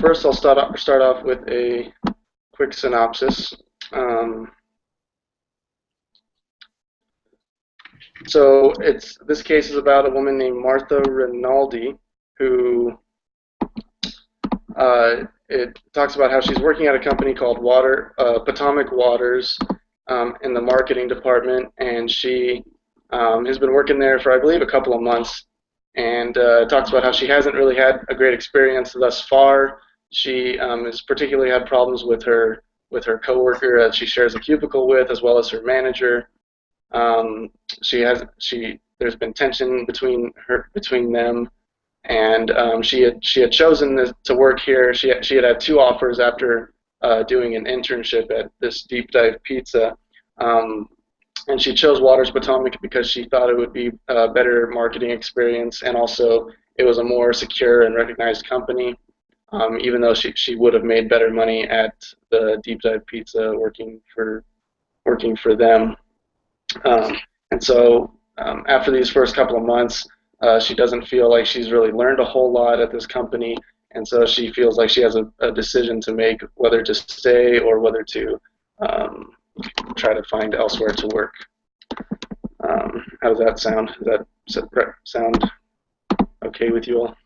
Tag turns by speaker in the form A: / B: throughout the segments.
A: first I'll start off with a quick synopsis. Um, so this case is about a woman named Martha Rinaldi who it talks about how she's working at a company called Potomac Waters in the marketing department, and she has been working there for I believe a couple of months, and talks about how she hasn't really had a great experience thus far. She has particularly had problems with her coworker that she shares a cubicle with, as well as her manager. Um, there's been tension between them, and she had chosen to work here. She had two offers after doing an internship at this Deep Dive Pizza, um, and she chose Waters Potomac because she thought it would be a better marketing experience, and also it was a more secure and recognized company. Even though she would have made better money at the Deep Dive Pizza working for them. Um, and so after these first couple of months, she doesn't feel like she's really learned a whole lot at this company, and so she feels like she has a decision to make whether to stay or whether to um, try to find elsewhere to work. How does that sound? Does that sound okay with you all?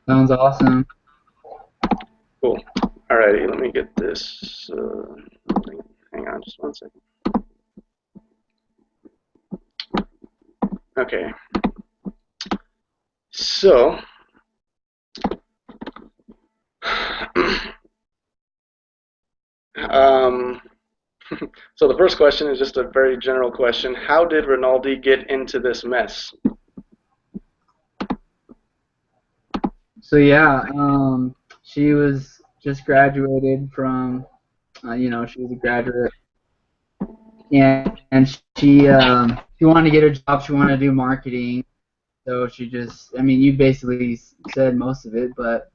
B: Sounds awesome.
A: Cool. Alrighty, let me get this. Hang on just one second. Okay. So, um, so the first question is just a very general question. How did Rinaldi get into this mess?
B: So yeah, she was just graduated from, she was a graduate, and she wanted to get a job. She wanted to do marketing. So she just, I mean, you basically said most of it, but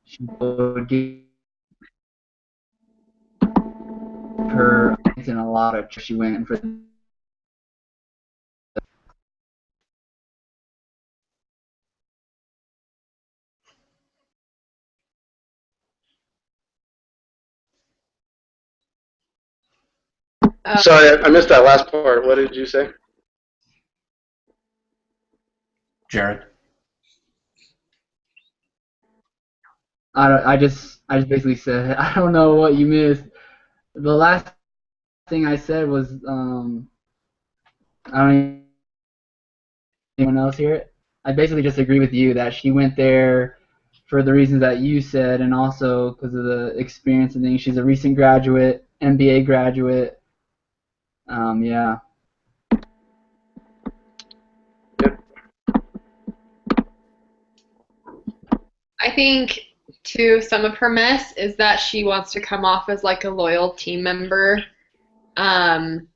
B: she would give her in a lot of. She went for.
A: Sorry, I missed that last part. What did you say?
C: Jared?
B: I just basically said I don't know what you missed. The last thing I said was I don't anyone else hear it? I basically just agree with you that she went there for the reasons that you said, and also because of the experience and things. She's a recent graduate, MBA graduate. Yeah.
A: Yep.
D: I think too some of her mess is that she wants to come off as like a loyal team member, um,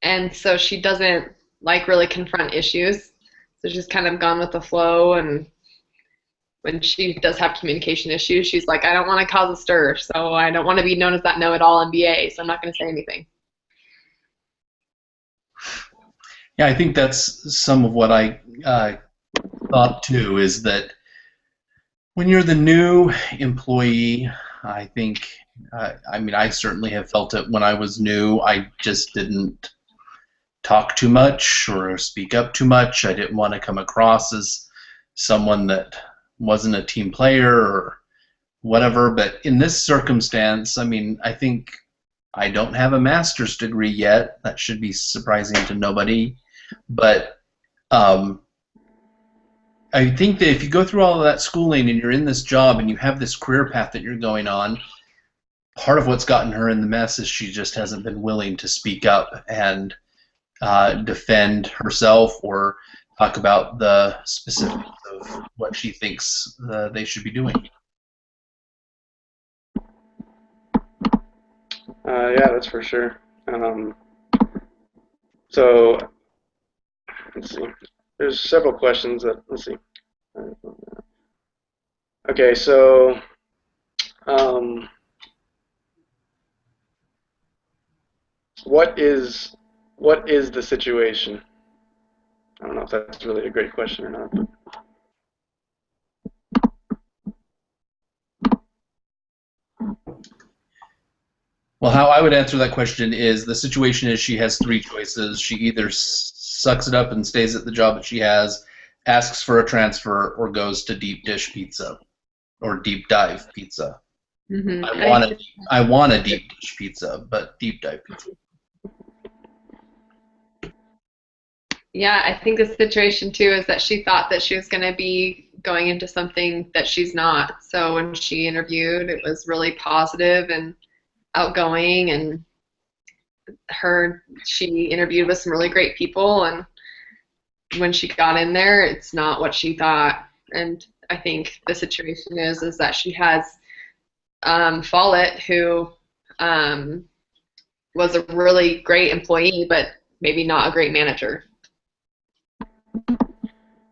D: and so she doesn't like really confront issues. So she's kind of gone with the flow, and when she does have communication issues, she's like, I don't want to cause a stir, so I don't want to be known as that know-it-all MBA, so I'm not going to say anything.
C: Yeah, I think that's some of what I thought too, is that when you're the new employee, I think, I mean, I certainly have felt it when I was new. I just didn't talk too much or speak up too much. I didn't want to come across as someone that wasn't a team player or whatever. But in this circumstance, I mean, I think I don't have a master's degree yet. That should be surprising to nobody. But I think that if you go through all of that schooling and you're in this job and you have this career path that you're going on, part of what's gotten her in the mess is she just hasn't been willing to speak up and defend herself or talk about the specifics of what she thinks they should be doing.
A: Yeah, that's for sure. So let's see. There's several questions that let's see. Okay, so um, what is the situation? I don't know if that's really a great question or not. But
C: Well, how I would answer that question is the situation is she has three choices. She either sucks it up and stays at the job that she has, asks for a transfer, or goes to deep dish pizza or deep dive pizza.
D: Hmm.
C: I want a deep dish pizza, but deep dive pizza.
D: Yeah, I think the situation too is that she thought that she was going to be going into something that she's not. So when she interviewed, it was really positive and outgoing, and she interviewed with some really great people, and when she got in there, it's not what she thought. And I think the situation is that she has Follett, who was a really great employee, but maybe not a great manager.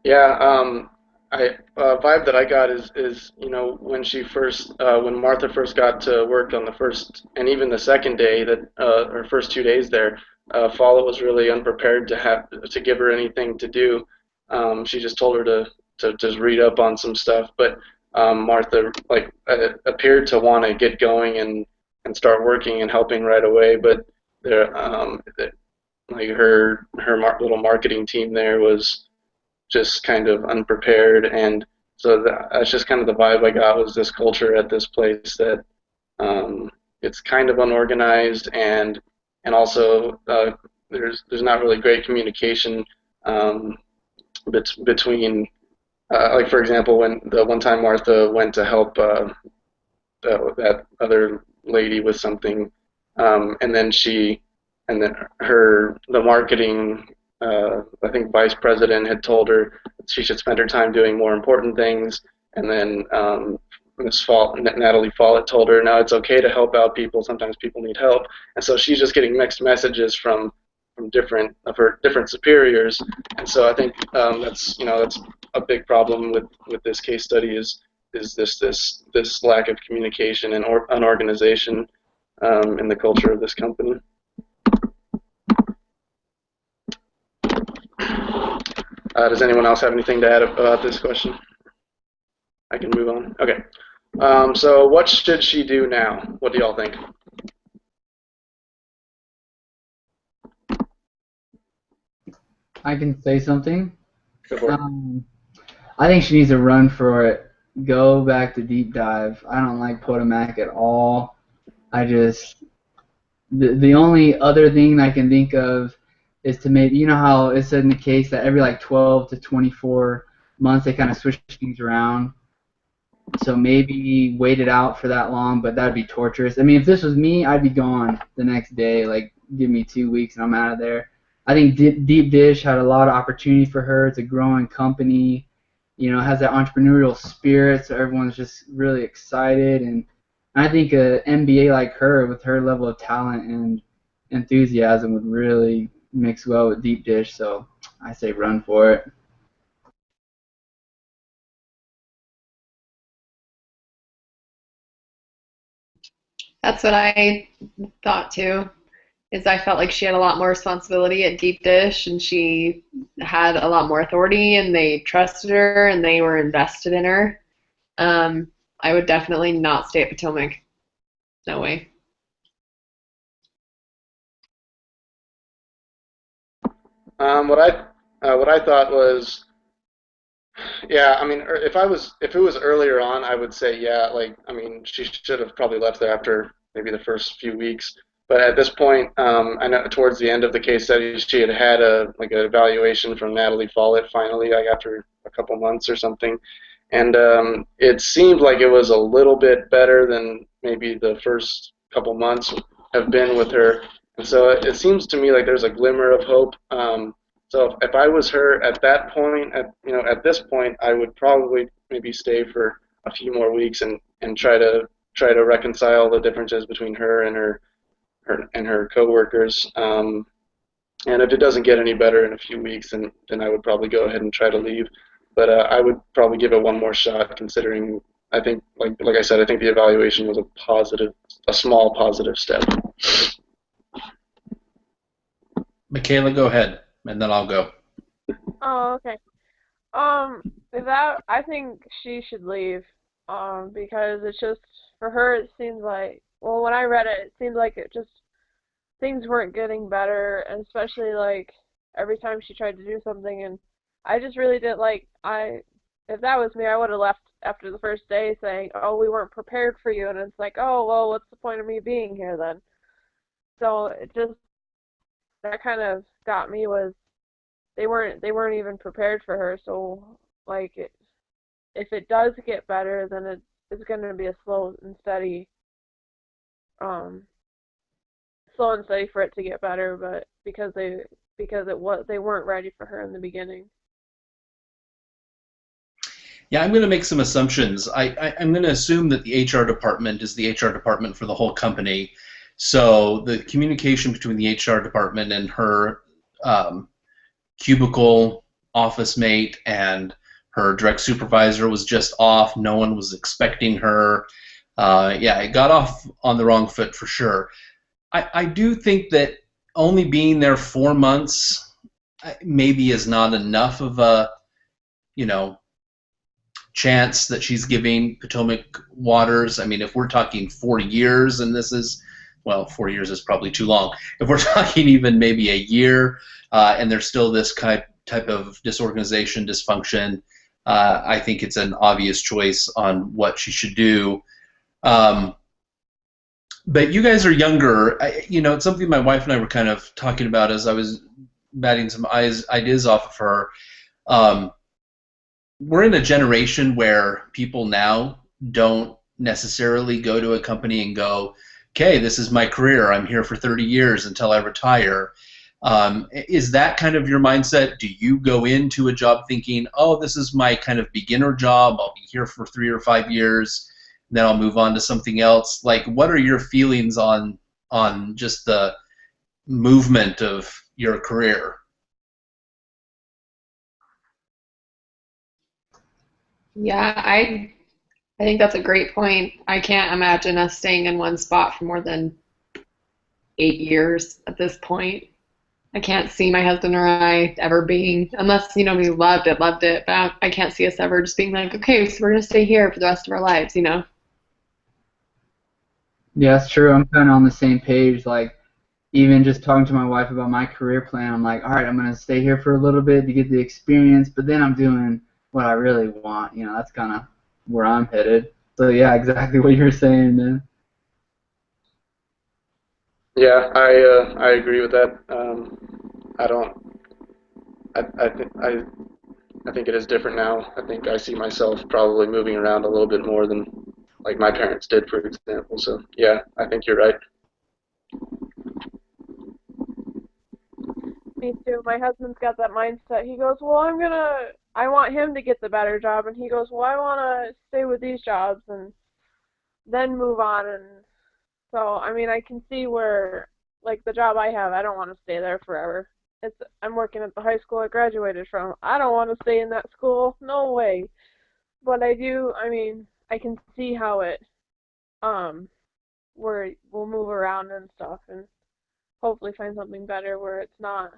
A: Yeah, vibe that I got is when when Martha first got to work on the first and even the second day that her first 2 days there, Follett was really unprepared to give her anything to do. She just told her to just read up on some stuff, but Martha appeared to want to get going and start working and helping right away, but there like little marketing team there was just kind of unprepared, and so that's just kind of the vibe I got was this culture at this place that it's kind of unorganized, and also there's not really great communication between like for example when the one time Martha went to help that other lady with something, and then the marketing I think vice president had told her she should spend her time doing more important things, and then Natalie Follett told her, no, it's okay to help out people. Sometimes people need help, and so she's just getting mixed messages from different of her different superiors, and so I think that's a big problem with this case study is this lack of communication and unorganization in the culture of this company. Does anyone else have anything to add about this question? I can move on. Okay. So what should she do now? What do y'all think?
B: I can say something.
A: Go for it.
B: I think she needs to run for it. Go back to deep dive. I don't like Potomac at all. The only other thing I can think of is to maybe, you know how it said in the case that every like 12 to 24 months they kind of switch things around. So maybe wait it out for that long, but that'd be torturous. I mean, if this was me, I'd be gone the next day. Like, give me 2 weeks and I'm out of there. I think Deep Dish had a lot of opportunity for her. It's a growing company, has that entrepreneurial spirit, so everyone's just really excited. And I think an MBA like her, with her level of talent and enthusiasm, would really mix well with Deep Dish. So I say run for it.
D: That's what I thought too. Is I felt like she had a lot more responsibility at Deep Dish, and she had a lot more authority, and they trusted her, and they were invested in her. I would definitely not stay at Potomac. No way.
A: What I thought was, yeah, I mean, if it was earlier on, I would say, yeah, like, I mean, she should have probably left there after maybe the first few weeks. But at this point, I know towards the end of the case study, she had an evaluation from Natalie Follett finally, like after a couple months or something, and it seemed like it was a little bit better than maybe the first couple months have been with her. And so it seems to me like there's a glimmer of hope. So if I was her at that point, at this point, I would probably maybe stay for a few more weeks and try to reconcile the differences between her and her coworkers. And if it doesn't get any better in a few weeks, then I would probably go ahead and try to leave. But I would probably give it one more shot, considering I think, like I said, I think the evaluation was a small positive step.
C: Michaela, go ahead, and then I'll go.
E: Oh, okay. I think she should leave. Because it's just, for her, it seems like well, when I read it, it seemed like it just things weren't getting better, and especially like every time she tried to do something, and I just really didn't like I if that was me, I would have left after the first day saying, "Oh, we weren't prepared for you," and it's like, "Oh, well, what's the point of me being here then?" So it just that kind of got me was they weren't even prepared for her. So like if it does get better, then it's going to be a um slow and steady for it to get better, but they weren't ready for her in the beginning.
C: Yeah, I'm going to make some assumptions. I'm going to assume that the HR department is the HR department for the whole company. So the communication between the HR department and her um, cubicle office mate and her direct supervisor was just off. No one was expecting her. Yeah, it got off on the wrong foot for sure. I do think that only being there 4 months maybe is not enough of a, you know, chance that she's giving Potomac Waters. I mean, if we're talking 4 years, and this is, well, 4 years is probably too long. If we're talking even maybe a year, and there's still this type of disorganization, dysfunction, I think it's an obvious choice on what she should do. Um, but you guys are younger. It's something my wife and I were kind of talking about as I was batting some ideas off of her. Um, we're in a generation where people now don't necessarily go to a company and go, okay, this is my career. I'm here for 30 years until I retire. Is that kind of your mindset? Do you go into a job thinking, oh, this is my kind of beginner job. I'll be here for 3 or 5 years, then I'll move on to something else. Like, what are your feelings on just the movement of your career?
D: Yeah, I think that's a great point. I can't imagine us staying in one spot for more than 8 years at this point. I can't see my husband or I ever being, unless, we loved it, but I can't see us ever just being like, okay, so we're going to stay here for the rest of our lives.
B: Yeah, that's true. I'm kind of on the same page. Like, even just talking to my wife about my career plan, I'm like, all right, I'm gonna stay here for a little bit to get the experience, but then I'm doing what I really want. That's kind of where I'm headed. So yeah, exactly what you're saying, man.
A: Yeah, I agree with that. I don't. I think it is different now. I think I see myself probably moving around a little bit more than like my parents did, for example. So yeah, I think you're right.
E: Me too. My husband's got that mindset. He goes, "Well, I want him to get the better job," and he goes, "Well, I want to stay with these jobs and then move on." And so, I mean, I can see where, like, the job I have, I don't want to stay there forever. I'm working at the high school I graduated from. I don't want to stay in that school. No way. But I do, I mean, I can see how um, where we'll move around and stuff and hopefully find something better where it's not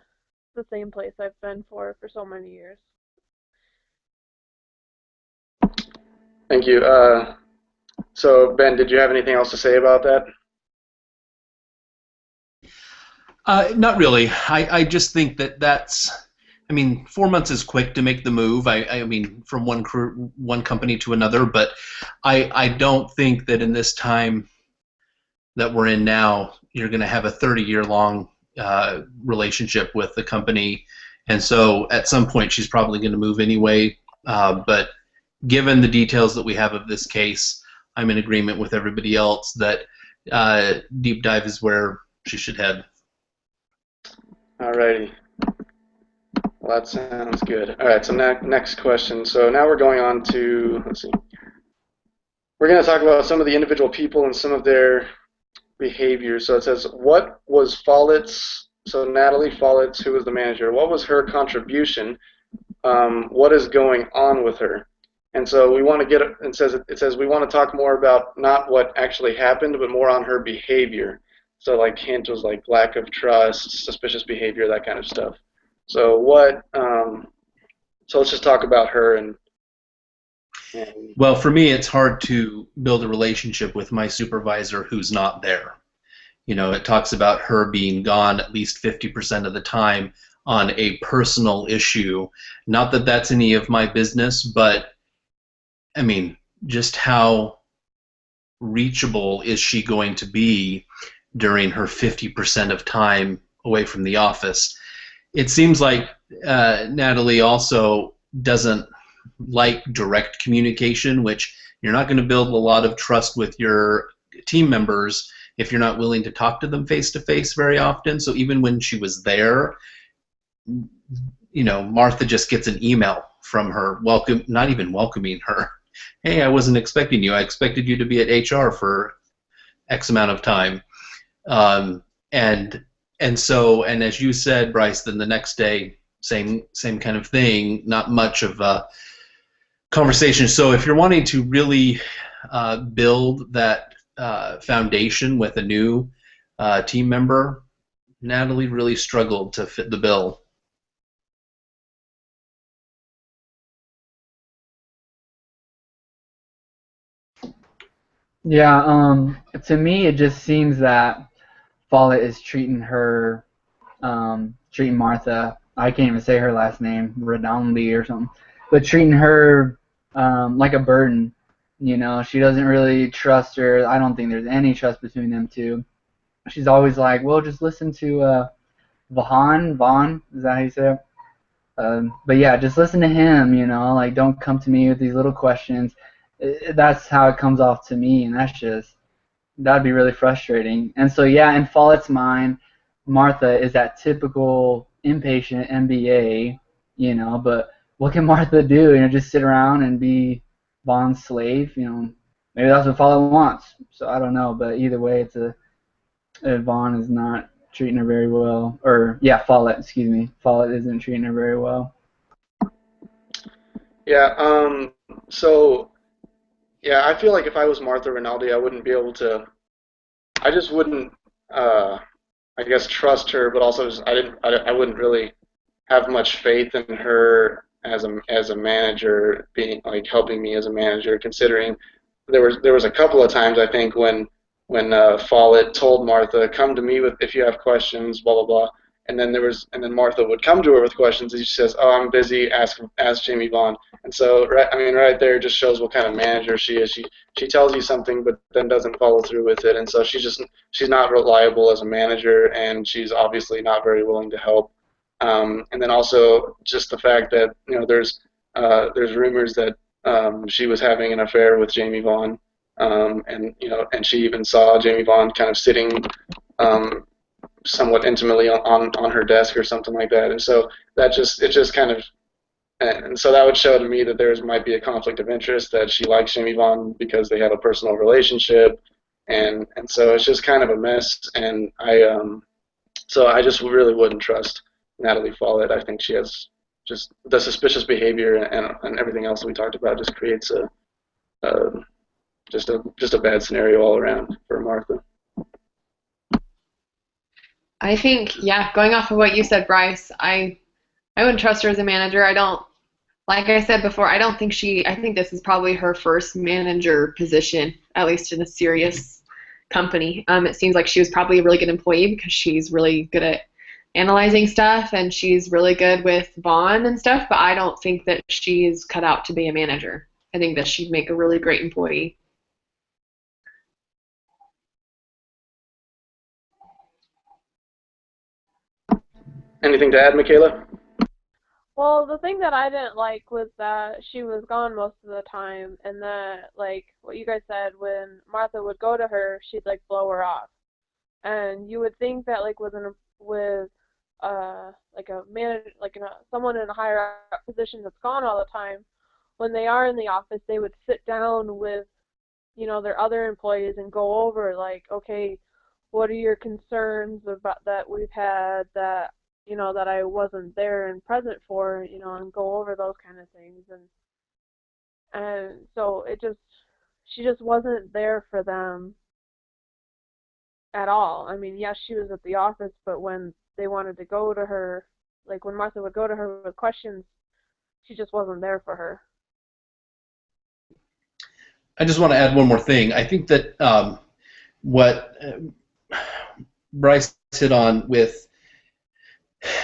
E: the same place I've been for so many years.
A: Thank you. So Ben, did you have anything else to say about that?
C: Not really. I just think I mean, 4 months is quick to make the move. I mean, from one company to another, but I don't think that in this time that we're in now, you're going to have a 30-year-long relationship with the company. And so at some point, she's probably going to move anyway. But given the details that we have of this case, I'm in agreement with everybody else that deep dive is where she should head.
A: Alrighty. Well, that sounds good. All right. So next question. So now we're going on to, let's see. We're going to talk about some of the individual people and some of their behaviors. So it says, what was Follett's, so Natalie Follett's, who was the manager, what was her contribution? What is going on with her? And so we want to get, it says we want to talk more about not what actually happened, but more on her behavior. So like hint was like lack of trust, suspicious behavior, that kind of stuff. So so let's just talk about her and And
C: Well, for me, it's hard to build a relationship with my supervisor who's not there. You know, it talks about her being gone at least 50% of the time on a personal issue. Not that that's any of my business, but I mean, just how reachable is she going to be during her 50% of time away from the office? It seems like Natalie also doesn't like direct communication, which you're not going to build a lot of trust with your team members if you're not willing to talk to them face to face very often. So even when she was there, you know, Martha just gets an email from her, not even welcoming her. Hey, I wasn't expecting you. I expected you to be at HR for X amount of time. Um, and and as you said, Bryce, then the next day, same kind of thing. Not much of a conversation. So if you're wanting to really build that foundation with a new team member, Natalie really struggled to fit the bill.
B: Yeah, to me, it just seems that Follett is treating Martha. I can't even say her last name, Redondi or something, but treating her like a burden. You know, she doesn't really trust her. I don't think there's any trust between them two. She's always like, well, just listen to Vaughn, is that how you say it? But yeah, just listen to him, you know, like don't come to me with these little questions. That's how it comes off to me, and that'd be really frustrating. And so yeah, in Follett's mind, Martha is that typical impatient MBA, you know, but what can Martha do? You know, just sit around and be Vaughn's slave, you know. Maybe that's what Follett wants. So I don't know, but either way, Vaughn is not treating her very well. Or yeah, Follett, excuse me. Follett isn't treating her very well.
A: yeah, so yeah, I feel like if I was Martha Rinaldi, I wouldn't be able to. I just wouldn't, uh, I guess, trust her, but also just, I wouldn't really have much faith in her as a manager, being like helping me as a manager. Considering there was a couple of times I think when Follett told Martha, "Come to me with if you have questions," blah blah blah, and then Martha would come to her with questions, and she says, "Oh, I'm busy. Ask Jamie Vaughn." And so right, I mean, right there just shows what kind of manager she is. She tells you something, but then doesn't follow through with it, and so she's not reliable as a manager, and she's obviously not very willing to help. And then also just the fact that there's rumors that she was having an affair with Jamie Vaughn, and she even saw Jamie Vaughn kind of sitting um, somewhat intimately on her desk or something like that. And so it just kind of and so that would show to me that there might be a conflict of interest, that she likes Jamie Vaughn because they have a personal relationship, and so it's just kind of a mess. And I just really wouldn't trust Natalie Follett. I think she has just the suspicious behavior and everything else that we talked about just creates a just a bad scenario all around for Martha.
D: I think, yeah, going off of what you said, Bryce, I wouldn't trust her as a manager. I don't, like I said before, I think this is probably her first manager position, at least in a serious company. It seems like she was probably a really good employee because she's really good at analyzing stuff and she's really good with Vaughn and stuff, but I don't think that she's cut out to be a manager. I think that she'd make a really great employee.
A: Anything to add, Michaela?
E: Well, the thing that I didn't like was that she was gone most of the time, and that, like what you guys said, when Martha would go to her, she'd like blow her off. And you would think that like with like a manager, someone in a higher up position that's gone all the time, when they are in the office, they would sit down with their other employees and go over like, okay, what are your concerns about that we've had that that I wasn't there and present for, and go over those kind of things. And so she just wasn't there for them at all. I mean, yes, she was at the office, but when they wanted to go to her, like when Martha would go to her with questions, she just wasn't there for her.
C: I just want to add one more thing. I think that what Bryce hit on with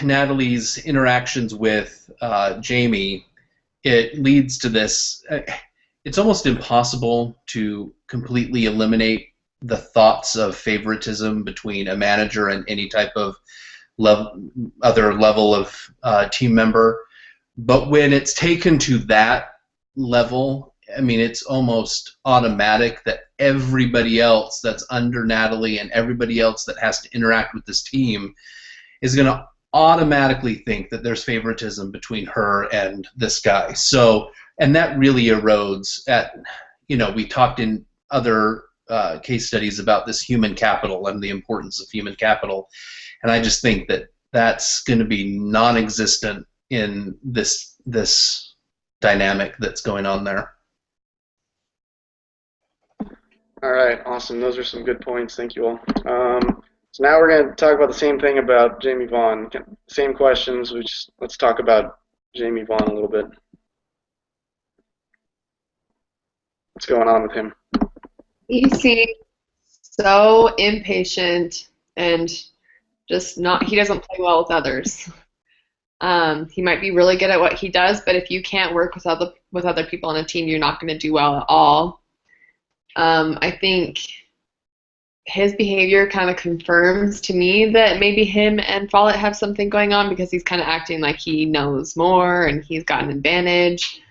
C: Natalie's interactions with Jamie, it leads to this. It's almost impossible to completely eliminate the thoughts of favoritism between a manager and any type of other level of team member. But when it's taken to that level, I mean, it's almost automatic that everybody else that's under Natalie and everybody else that has to interact with this team is going to automatically think that there's favoritism between her and this guy. So, and that really erodes at, we talked in other case studies about this human capital and the importance of human capital. And I just think that that's going to be non-existent in this dynamic that's going on there.
A: All right, awesome. Those are some good points. Thank you all. So now we're going to talk about the same thing about Jamie Vaughn. Same questions. Let's talk about Jamie Vaughn a little bit. What's going on with him?
D: He seems so impatient and just he doesn't play well with others. He might be really good at what he does, but if you can't work with other people on a team, you're not going to do well at all. I think his behavior kind of confirms to me that maybe him and Follett have something going on, because he's kind of acting like he knows more and he's got an advantage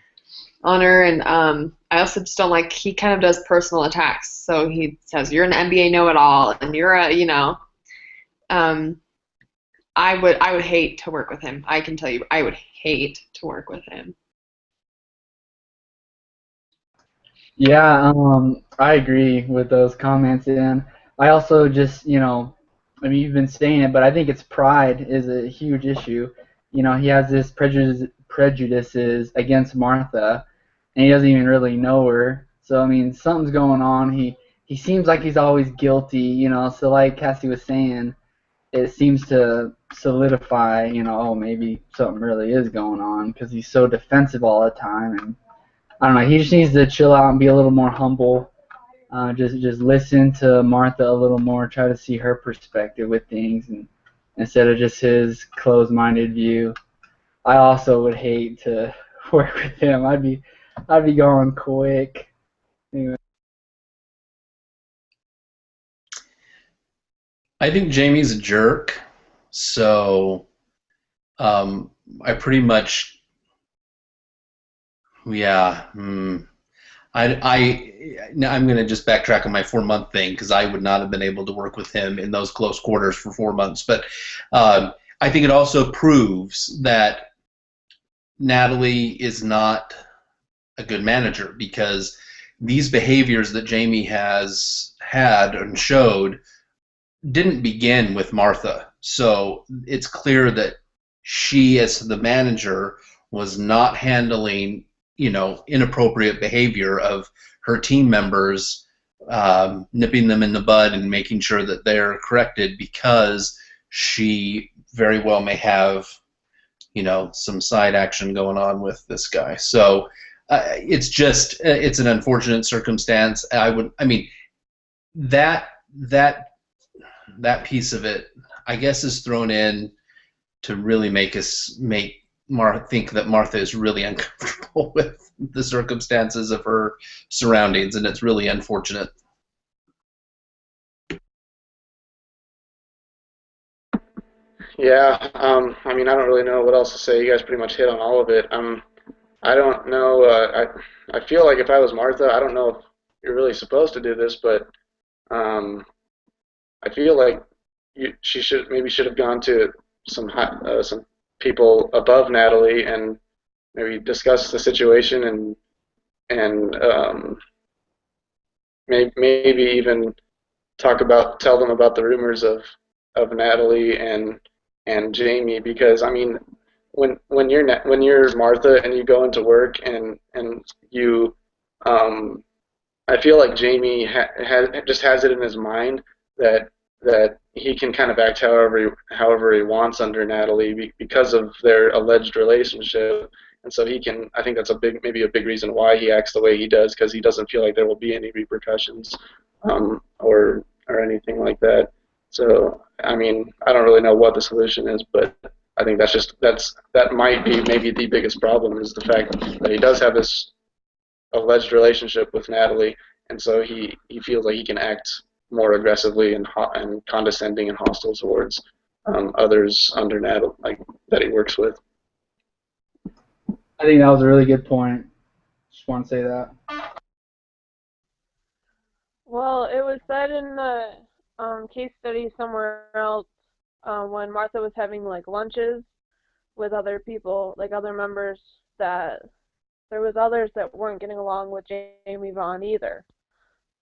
D: on her. And I also just don't like, he kind of does personal attacks. So he says, you're an NBA know-it-all, and you're I would hate to work with him. I can tell you, I would hate to work with him.
B: Yeah, I agree with those comments, and I also just, I mean, you've been saying it, but I think it's pride is a huge issue. He has this prejudices against Martha, and he doesn't even really know her. So, I mean, something's going on. He seems like he's always guilty, so like Cassie was saying, it seems to solidify, oh, maybe something really is going on, because he's so defensive all the time. And I don't know, he just needs to chill out and be a little more humble. Just listen to Martha a little more, try to see her perspective with things, and instead of just his closed-minded view. I also would hate to work with him. I'd be going quick. Anyway.
C: I think Jamie's a jerk, so I pretty much, yeah. I'm going to just backtrack on my 4-month thing, because I would not have been able to work with him in those close quarters for 4 months. But I think it also proves that Natalie is not a good manager, because these behaviors that Jamie has had and showed didn't begin with Martha. So it's clear that she, as the manager, was not handling inappropriate behavior of her team members, nipping them in the bud and making sure that they're corrected, because she very well may have some side action going on with this guy. So it's just it's an unfortunate circumstance. That piece of it, I guess, is thrown in to really make Martha think that Martha is really uncomfortable with the circumstances of her surroundings, and it's really unfortunate.
A: Yeah, I mean, I don't really know what else to say. You guys pretty much hit on all of it. I don't know. I feel like if I was Martha, I don't know if you're really supposed to do this, but I feel like she should have gone to some people above Natalie and maybe discuss the situation, and maybe even tell them about the rumors of Natalie and Jamie, because I mean, when you're Martha and you go into work and you I feel like Jamie just has it in his mind that he can kind of act however he wants under Natalie because of their alleged relationship, and so he can. I think that's maybe a big reason why he acts the way he does, because he doesn't feel like there will be any repercussions, or anything like that. So I mean, I don't really know what the solution is, but I think that might be maybe the biggest problem, is the fact that he does have this alleged relationship with Natalie, and so he feels like he can act more aggressively and condescending and hostile towards others under Natalie, like that he works with.
B: I think that was a really good point. Just want to say that.
E: Well, it was said in the case study somewhere else when Martha was having like lunches with other people, like other members, that there was others that weren't getting along with Jamie Vaughn either.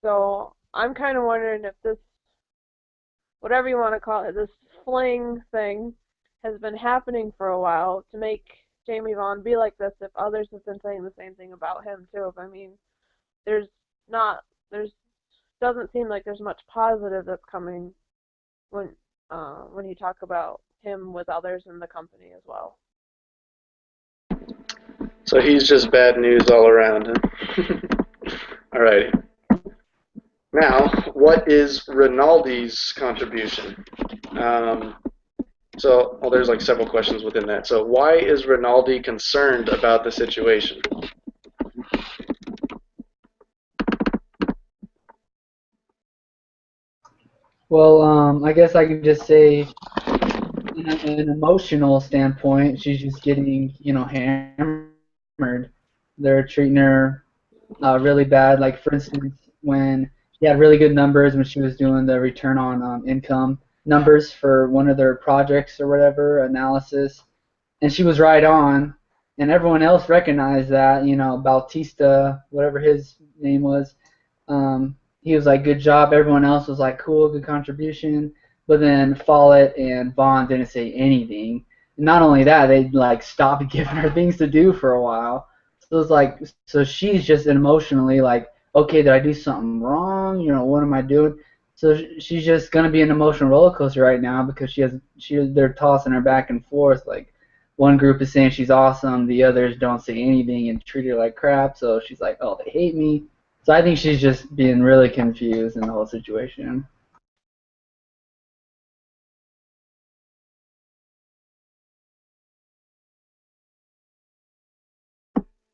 E: So I'm kind of wondering if this, whatever you want to call it, this fling thing has been happening for a while to make Jamie Vaughn be like this, if others have been saying the same thing about him too. I mean, there's doesn't seem like there's much positive that's coming when you talk about him with others in the company as well.
A: So he's just bad news all around, huh? All right. Now, what is Rinaldi's contribution? Well, there's like several questions within that. So why is Rinaldi concerned about the situation?
B: Well, I guess I can just say, in an emotional standpoint, she's just getting, hammered. They're treating her really bad. Like, for instance, when she had really good numbers when she was doing the return on income numbers for one of their projects or whatever, analysis, and she was right on, and everyone else recognized that, Bautista, whatever his name was, he was like, good job. Everyone else was like, cool, good contribution. But then Follett and Vaughn didn't say anything. And not only that, they like stopped giving her things to do for a while. So it's like, so she's just emotionally like, okay, did I do something wrong? What am I doing? So she's just gonna be an emotional roller coaster right now, because they're tossing her back and forth. Like, one group is saying she's awesome, the others don't say anything and treat her like crap. So she's like, oh, they hate me. So I think she's just being really confused in the whole situation.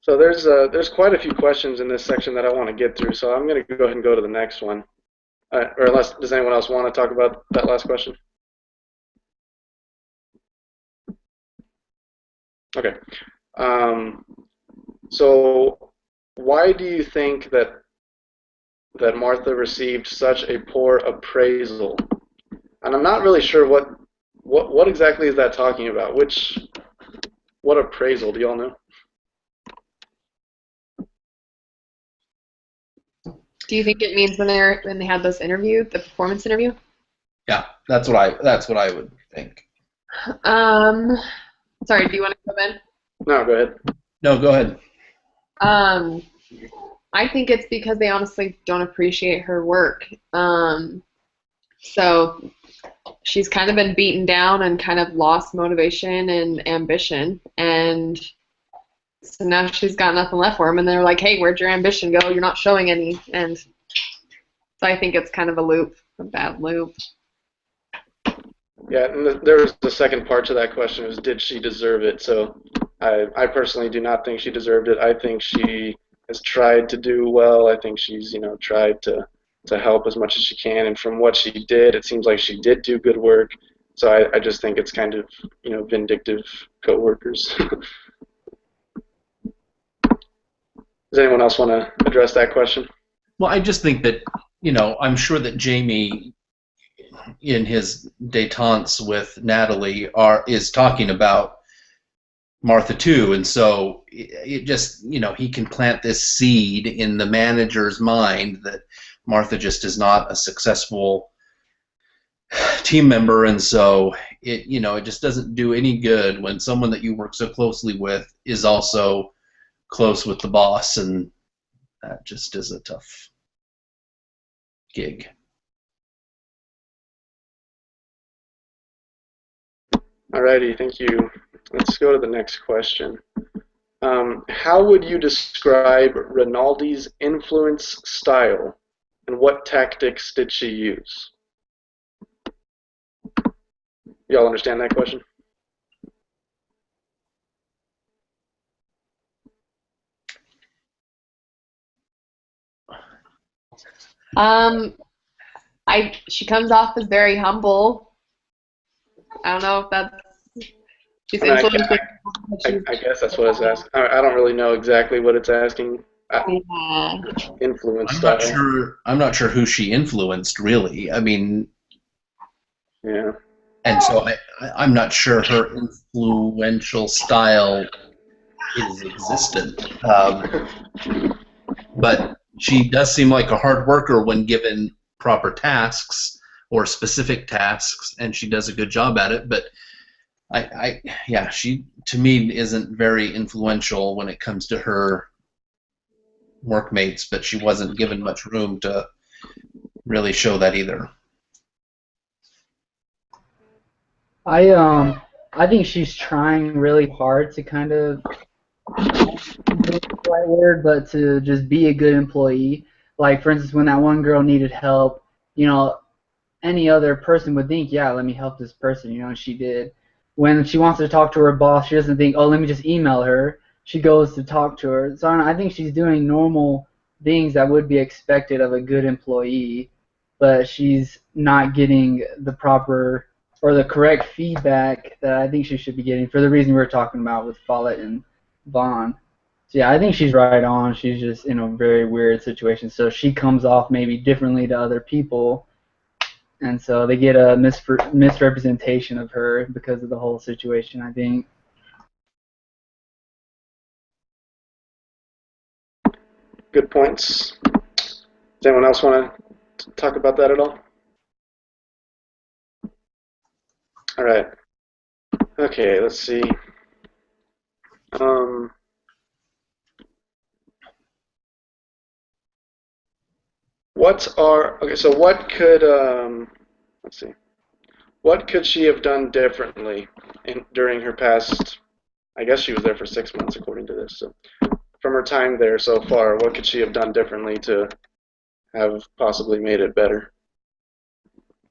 A: So there's quite a few questions in this section that I want to get through. So I'm going to go ahead and go to the next one. Or unless, does anyone else want to talk about that last question? Okay. So why do you think that Martha received such a poor appraisal? And I'm not really sure what exactly is that talking about. What appraisal? Do you all know?
D: Do you think it means when they had this interview, the performance interview?
C: Yeah, that's what I would think.
D: Sorry, do you want to come in?
A: No, go ahead.
C: No, go ahead.
D: I think it's because they honestly don't appreciate her work. So she's kind of been beaten down and kind of lost motivation and ambition, and so now she's got nothing left for them, and they're like, hey, where'd your ambition go? You're not showing any. And so I think it's kind of a bad loop.
A: Yeah, and there was the second part to that question, was did she deserve it? So I personally do not think she deserved it. I think she has tried to do well. I think she's tried to help as much as she can, and from what she did, it seems like she did do good work. So I just think it's kind of vindictive coworkers. Does anyone else want to address that question?
C: Well, I just think that, I'm sure that Jamie, in his détente with Natalie, is talking about Martha too, and so it just, he can plant this seed in the manager's mind that Martha just is not a successful team member, and so it just doesn't do any good when someone that you work so closely with is also close with the boss, and that just is a tough gig.
A: Alrighty, thank you. Let's go to the next question. How would you describe Rinaldi's influence style, and what tactics did she use? Y'all understand that question?
D: She comes off as very humble. I don't know if that's she's
A: I mean,
D: influencing.
A: I guess that's what it's asking. I don't really know exactly what it's asking. Influence style.
C: I'm not sure who she influenced, really. I mean,
A: Yeah.
C: and so I'm not sure her influential style is existent. But she does seem like a hard worker when given proper tasks or specific tasks, and she does a good job at it. But yeah, she to me isn't very influential when it comes to her workmates, but she wasn't given much room to really show that either.
B: I think she's trying really hard to kind of the right word, but to just be a good employee. Like for instance, when that one girl needed help, you know, any other person would think, yeah, let me help this person, you know, and she did. When she wants to talk to her boss, she doesn't think, oh, let me just email her. She goes to talk to her. So I think she's doing normal things that would be expected of a good employee, but she's not getting the proper or the correct feedback that I think she should be getting for the reason we were talking about with Follett and Vaughn. So yeah, I think she's right on. She's just in a very weird situation. So she comes off maybe differently to other people, and so they get a misrepresentation of her because of the whole situation, I think.
A: Good points. Does anyone else want to talk about that at all? All right. Okay, let's see. So what could let's see. What could she have done differently during her past? I guess she was there for 6 months, according to this. So, from her time there so far, what could she have done differently to have possibly made it better?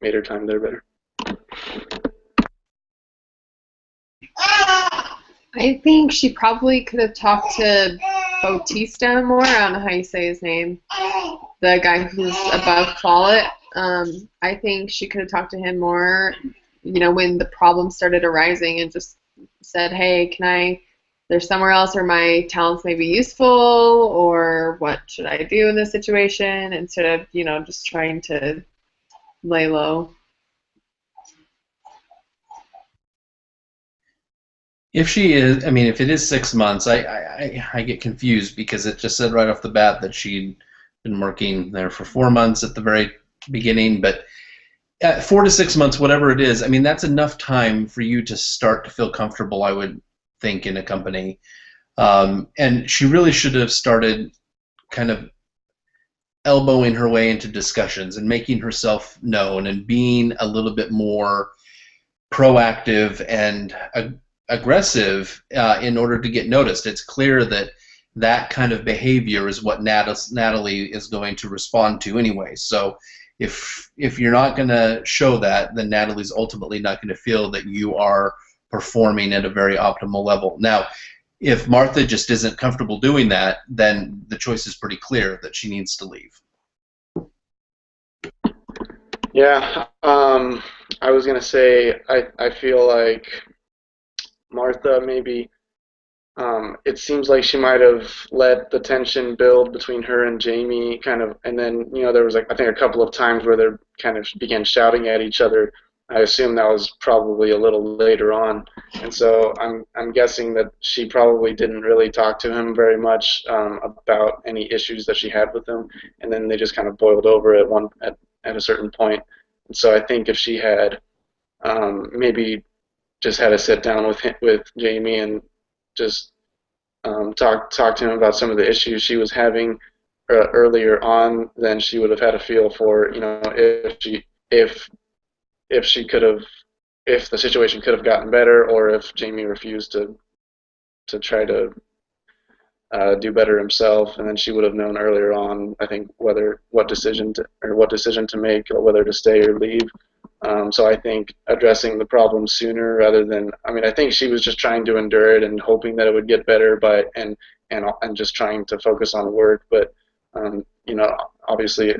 A: Made her time there better?
D: I think she probably could have talked to Bautista more. I don't know how you say his name. The guy who's above Follett. I think she could have talked to him more, you know, when the problem started arising and just said, hey, there's somewhere else where my talents may be useful, or what should I do in this situation, instead of, you know, just trying to lay low.
C: If she is, I mean, if it is 6 months, I get confused because it just said right off the bat that she'd been working there for 4 months at the very beginning. But at 4 to 6 months, whatever it is, I mean, that's enough time for you to start to feel comfortable, I would think, in a company. And she really should have started kind of elbowing her way into discussions and making herself known and being a little bit more proactive and aggressive in order to get noticed. It's clear that that kind of behavior is what Natalie is going to respond to anyway. So if you're not going to show that, then Natalie's ultimately not going to feel that you are performing at a very optimal level. Now, if Martha just isn't comfortable doing that, then the choice is pretty clear that she needs to leave.
A: Yeah, I was going to say I feel like Martha maybe, it seems like she might have let the tension build between her and Jamie kind of, and then, you know, there was like, I think a couple of times where they kind of began shouting at each other. I assume that was probably a little later on, and so I'm guessing that she probably didn't really talk to him very much about any issues that she had with him, and then they just kind of boiled over at a certain point. And so I think if she had maybe just had a sit down with Jamie and just talk to him about some of the issues she was having earlier on, then she would have had a feel for, you know, if she could have, if the situation could have gotten better, or if Jamie refused to try to do better himself, and then she would have known earlier on, I think, what decision to make, or whether to stay or leave. So I think addressing the problem sooner rather than, I mean, I think she was just trying to endure it and hoping that it would get better, and just trying to focus on work. But obviously,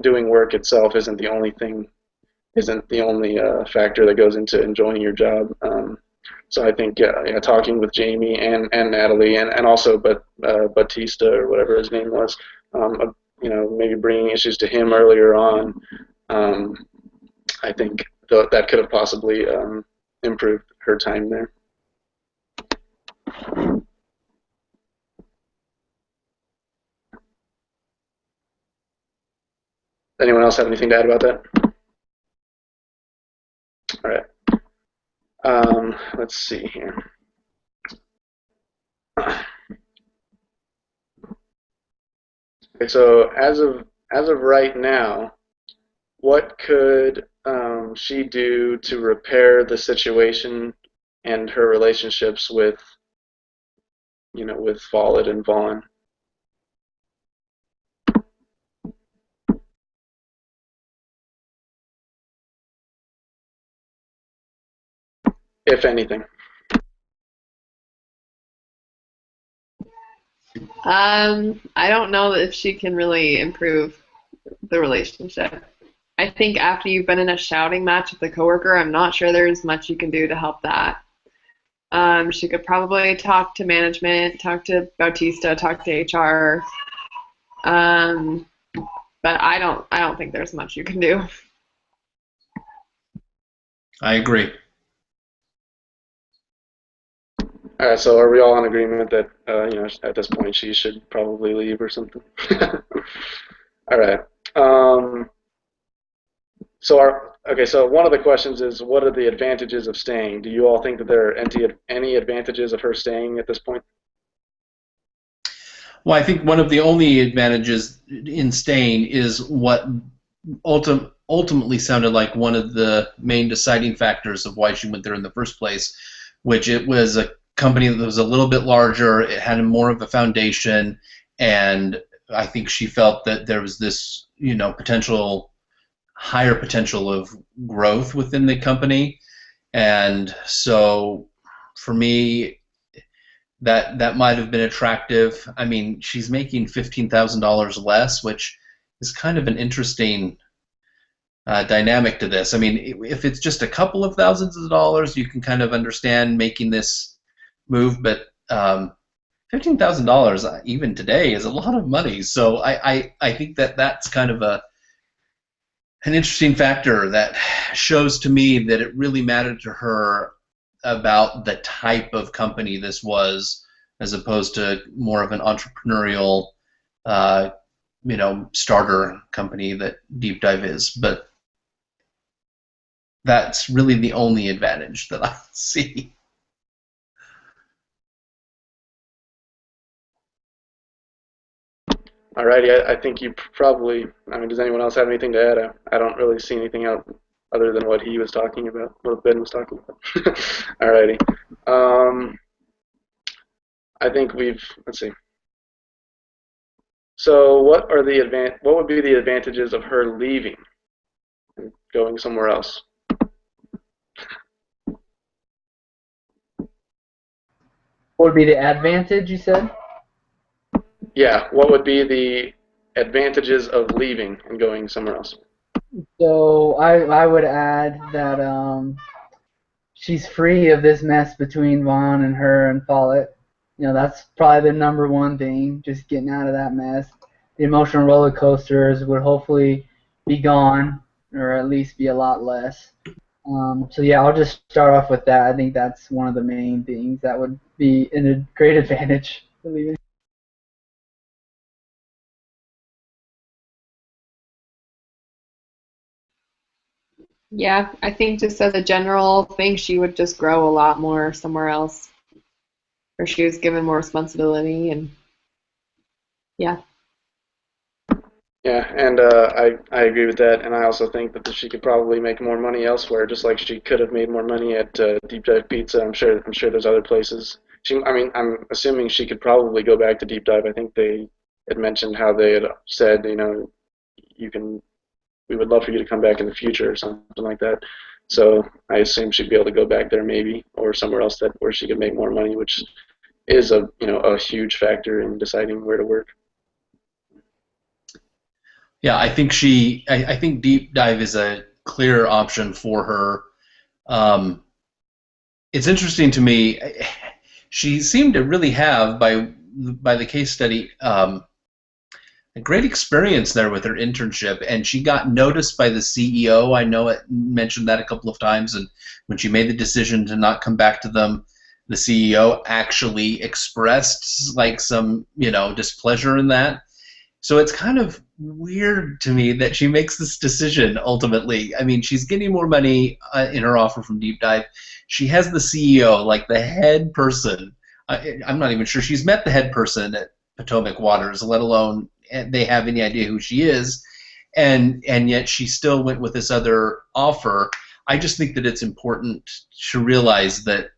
A: doing work itself isn't the only factor that goes into enjoying your job. So I think talking with Jamie and Natalie and also Batista or whatever his name was, maybe bringing issues to him earlier on, I think that could have possibly improved her time there. Anyone else have anything to add about that? All right. Let's see here. Okay, so as of right now, what could she do to repair the situation and her relationships with Follett and Vaughn? If anything.
D: I don't know if she can really improve the relationship. I think after you've been in a shouting match with a coworker, I'm not sure there's much you can do to help that. She could probably talk to management, talk to Bautista, talk to HR. But I don't think there's much you can do.
C: I agree.
A: All right, so are we all in agreement that at this point she should probably leave or something? All right. So one of the questions is, what are the advantages of staying? Do you all think that there are any advantages of her staying at this point?
C: Well, I think one of the only advantages in staying is what ultimately sounded like one of the main deciding factors of why she went there in the first place, which it was a company that was a little bit larger, it had more of a foundation, and I think she felt that there was this, higher potential of growth within the company. And so for me, that might have been attractive. I mean, she's making $15,000 less, which is kind of an interesting dynamic to this. I mean, if it's just a couple of thousands of dollars, you can kind of understand making this move, but $15,000 even today is a lot of money. So I think that's kind of an interesting factor that shows to me that it really mattered to her about the type of company this was, as opposed to more of an entrepreneurial, starter company that Deep Dive is. But that's really the only advantage that I see.
A: Alrighty, I think you probably, does anyone else have anything to add? I don't really see anything else other than what he was talking about, what Ben was talking about. Alrighty. I think let's see. So what would be the advantages of her leaving and going somewhere else?
B: What would be the advantage, you said?
A: Yeah, what would be the advantages of leaving and going somewhere else?
B: So I would add that she's free of this mess between Vaughn and her and Follett. That's probably the number one thing, just getting out of that mess. The emotional roller coasters would hopefully be gone, or at least be a lot less. So yeah, I'll just start off with that. I think that's one of the main things that would be a great advantage for leaving.
D: Yeah, I think just as a general thing, she would just grow a lot more somewhere else, or she was given more responsibility, and yeah.
A: Yeah, and I agree with that, and I also think that she could probably make more money elsewhere, just like she could have made more money at Deep Dive Pizza. I'm sure there's other places I mean, I'm assuming she could probably go back to Deep Dive. I think they had mentioned how they had said, you can, we would love for you to come back in the future or something like that. So I assume she'd be able to go back there maybe, or somewhere else where she could make more money, which is a huge factor in deciding where to work.
C: Yeah, I think Deep Dive is a clear option for her. It's interesting to me. She seemed to really have, by the case study, a great experience there with her internship, and she got noticed by the CEO. I know it mentioned that a couple of times, and when she made the decision to not come back to them, the CEO actually expressed like some, displeasure in that. So it's kind of weird to me that she makes this decision ultimately. I mean, she's getting more money in her offer from Deep Dive. She has the CEO, like the head person. I'm not even sure she's met the head person at Potomac Waters, let alone they have any idea who she is. And yet she still went with this other offer. I just think that it's important to realize that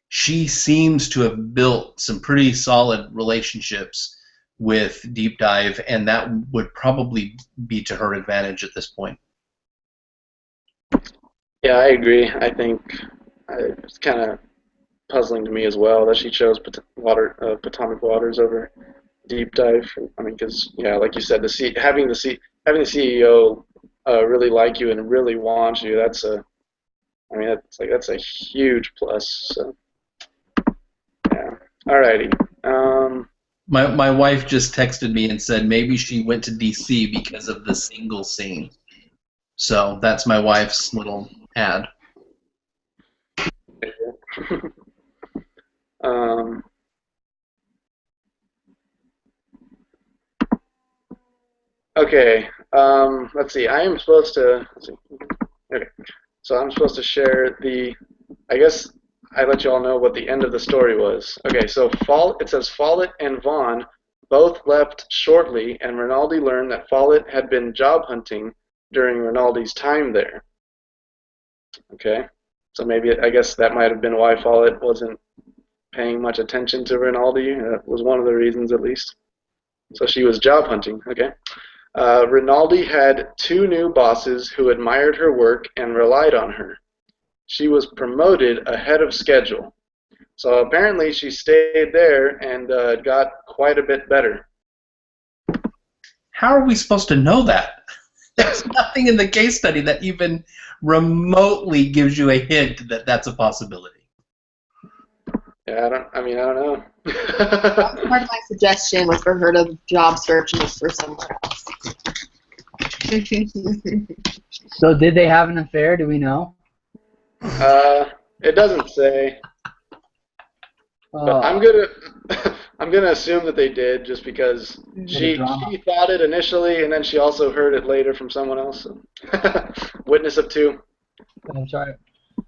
C: she seems to have built some pretty solid relationships with Deep Dive, and that would probably be to her advantage at this point.
A: Yeah, I agree. I think it's kind of puzzling to me as well that she chose Potomac Waters over Deep Dive. I mean, because like you said, having the CEO really like you and really want you, that's a huge plus. So yeah, alrighty.
C: My wife just texted me and said maybe she went to DC because of the single scene. So that's my wife's little ad.
A: Okay. Let's see. I am supposed to. Let's see. Okay. So I'm supposed to share the. I guess I let you all know what the end of the story was. Okay. So it says Follett and Vaughn both left shortly, and Rinaldi learned that Follett had been job hunting during Rinaldi's time there. Okay. So maybe I guess that might have been why Follett wasn't paying much attention to Rinaldi. That was one of the reasons, at least. So she was job hunting. Okay. Rinaldi had 2 new bosses who admired her work and relied on her. She was promoted ahead of schedule. So apparently she stayed there and got quite a bit better.
C: How are we supposed to know that? There's nothing in the case study that even remotely gives you a hint that that's a possibility.
A: Yeah, I don't know.
D: That's part of my suggestion was for her to job search and look for somewhere else.
B: So did they have an affair? Do we know?
A: It doesn't say. But I'm gonna assume that they did, just because she thought it initially, and then she also heard it later from someone else. So. Witness of 2.
B: That's right.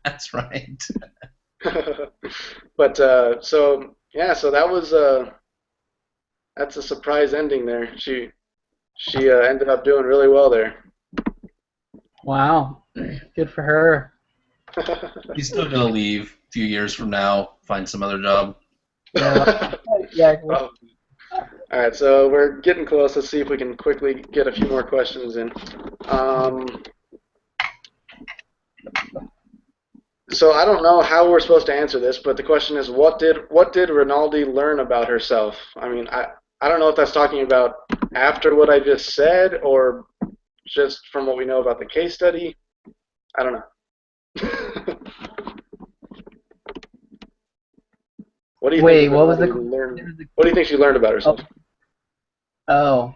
C: That's right.
A: But so that was that's a surprise ending there. She ended up doing really well there.
B: Wow, good for her.
C: She's still gonna leave a few years from now, find some other job.
B: Yeah.
A: All right, so we're getting close. Let's see if we can quickly get a few more questions in. So I don't know how we're supposed to answer this, but the question is, what did Rinaldi learn about herself? I mean, I don't know if that's talking about after what I just said or just from what we know about the case study. I don't know. What do you think?
B: What was the?
A: What do you think she learned about herself?
B: Oh,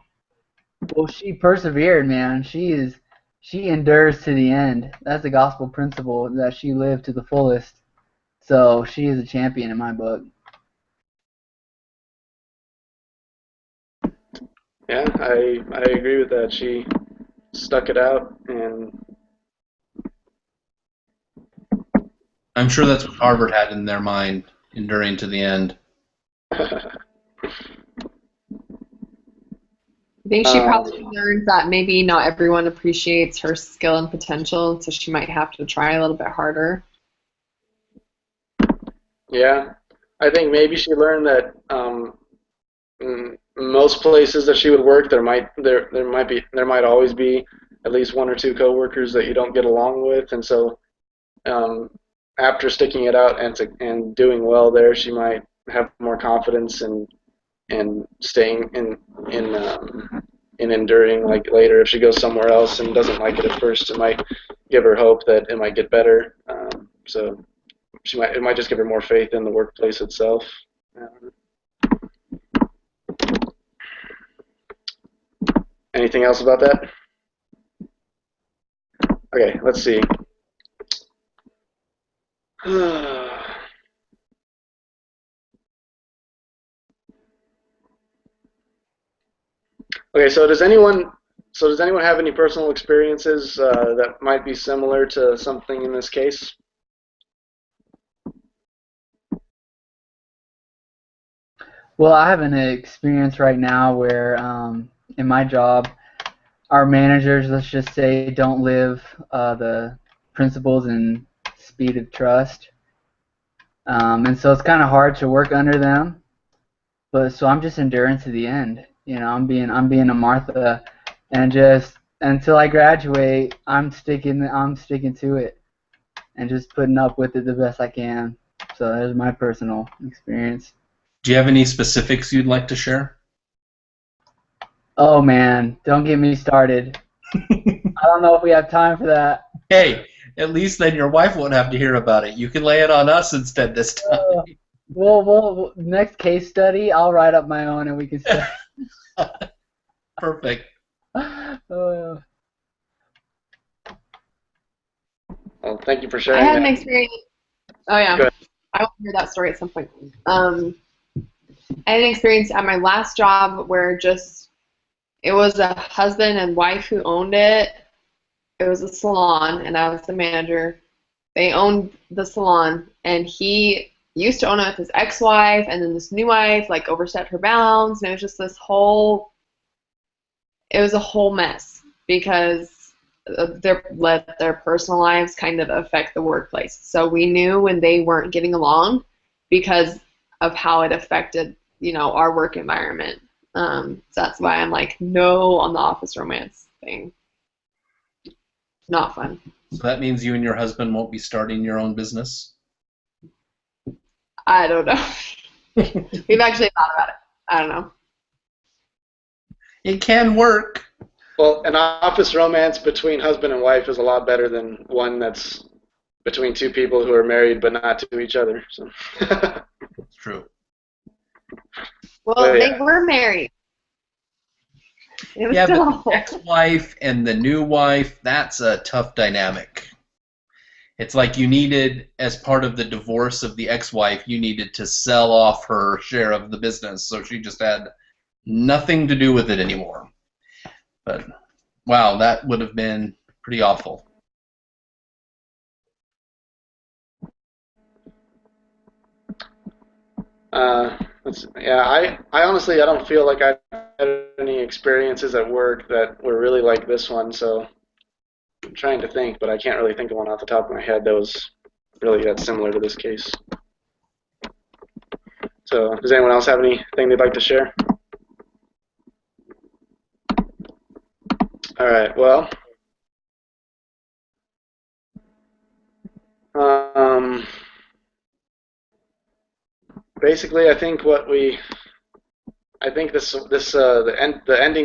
B: well, she persevered, man. She endures to the end. That's the gospel principle, that she lived to the fullest. So she is a champion in my book.
A: Yeah, I agree with that. She stuck it out, and
C: I'm sure that's what Harvard had in their mind, enduring to the end.
D: I think she probably learned that maybe not everyone appreciates her skill and potential, so she might have to try a little bit harder.
A: Yeah, I think maybe she learned that most places that she would work, there might always be at least one or two coworkers that you don't get along with, and so um, after sticking it out and doing well there, she might have more confidence in staying in enduring like later. If she goes somewhere else and doesn't like it at first, it might give her hope that it might get better. So it might just give her more faith in the workplace itself. Anything else about that? Okay, let's see. Okay, so does anyone have any personal experiences that might be similar to something in this case?
B: Well, I have an experience right now where in my job, our managers, let's just say, don't live the principles and speed of trust. And so it's kind of hard to work under them. But so I'm just enduring to the end. You know, I'm being a Martha, and just until I graduate, I'm sticking to it, and just putting up with it the best I can. So there's my personal experience.
C: Do you have any specifics you'd like to share?
B: Oh man, don't get me started. I don't know if we have time for that.
C: Hey, at least then your wife won't have to hear about it. You can lay it on us instead this time.
B: Well, next case study, I'll write up my own, and we can start.
C: Perfect.
A: Well, thank you for
D: I
A: sharing
D: had an
A: that.
D: experience. Oh yeah,
A: Go ahead.
D: I want to hear that story at some point. I had an experience at my last job where it was a husband and wife who owned it. It was a salon, and I was the manager. They owned the salon, and he used to own it with his ex-wife, and then this new wife like overstepped her bounds, and it was just it was a whole mess because let their personal lives kind of affect the workplace. So we knew when they weren't getting along because of how it affected, our work environment. So that's why I'm like, no on the office romance thing. Not fun.
C: So that means you and your husband won't be starting your own business?
D: I don't know. We've actually thought about it. I don't know.
C: It can work.
A: Well, an office romance between husband and wife is a lot better than one that's between two people who are married but not to each other. So.
C: It's true.
D: Well,
A: yeah.
D: they were married. It was
C: Yeah,
D: still
C: but
D: awful.
C: the ex-wife and the new wife, that's a tough dynamic. It's like you needed, as part of the divorce of the ex-wife, you needed to sell off her share of the business, so she just had nothing to do with it anymore. But, wow, that would have been pretty awful.
A: I honestly, I don't feel like I've had any experiences at work that were really like this one, so I'm trying to think, but I can't really think of one off the top of my head that was really that similar to this case. So, does anyone else have anything they'd like to share? All right, well, basically, I think the ending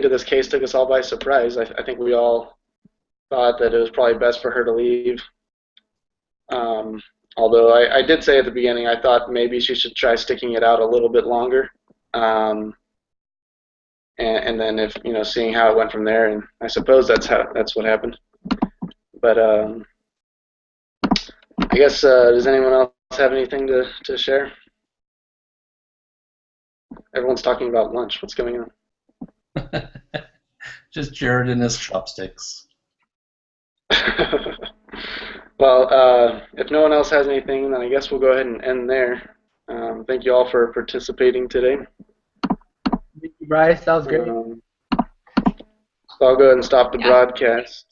A: to this case took us all by surprise. I think we all thought that it was probably best for her to leave. Although I did say at the beginning I thought maybe she should try sticking it out a little bit longer, and then if seeing how it went from there, and I suppose that's what happened. But I guess does anyone else have anything to share? Everyone's talking about lunch. What's going on?
C: Just Jared and his chopsticks.
A: Well, if no one else has anything, then I guess we'll go ahead and end there. Thank you all for participating today.
B: Thank you, Bryce. That was great.
A: So I'll go ahead and stop the broadcast.